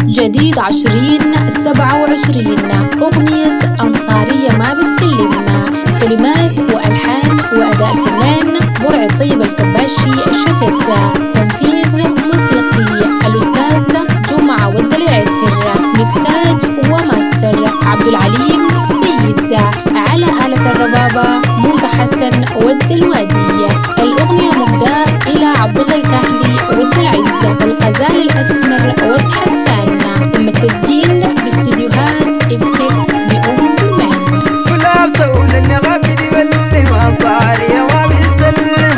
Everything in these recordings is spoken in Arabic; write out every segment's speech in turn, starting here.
جديد 2027 أغنية أنصارية ما بتسلمنا، كلمات وألحان وأداء الفنان برع طيب الكباشي شتت، تنفيذ موسيقي الأستاذ جمعة ود العسر، مكساج وماستر عبد العليم سيد، على آلة الربابة موسى حسن ود الوادي. الأغنية مهداة إلى عبد الله الكاهلي ود العزة، الغزال الأسمر ود حسان. تم التسجيل باستديوهات إفكت بأم درمان. كلها بسول إني غبي واللي ما صار يا ما بيسلم.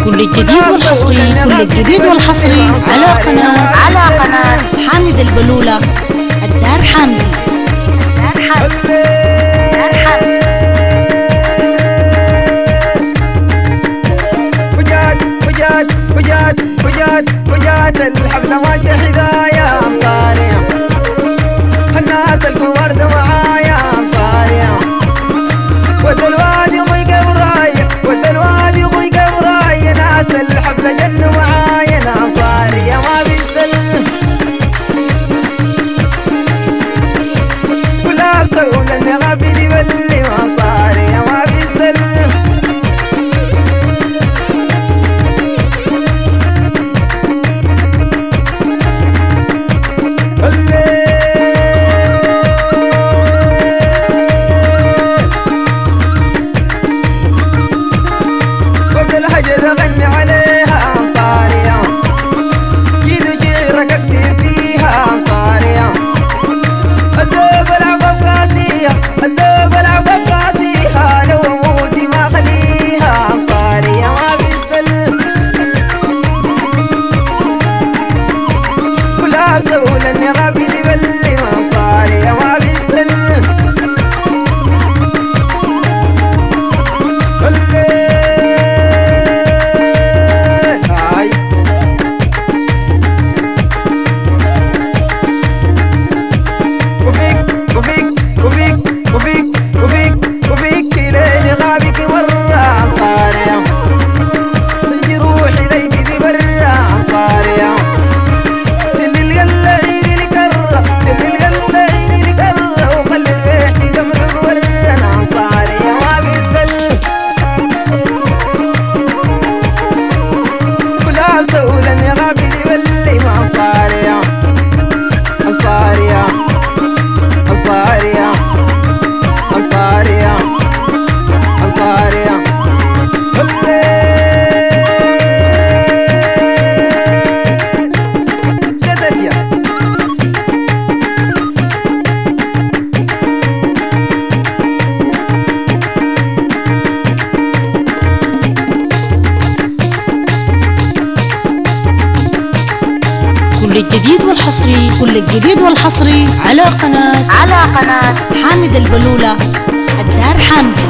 كل الجديد والحصري على قناة حامد البلولة الدار حامدي. وجات الحفلة ماشي حذايا صارية، الناس الكون وردة معايا صارية، ود الوادي خوي قبرايا، ود الوادي خوي قبرايا، ناس الحفلة جنوا معايا صارية ما بيسل. كلها بسول اني غبي واللي ما صارية ما بيسل. كل الجديد والحصري على قناة حامد البلولة الدار حامدي.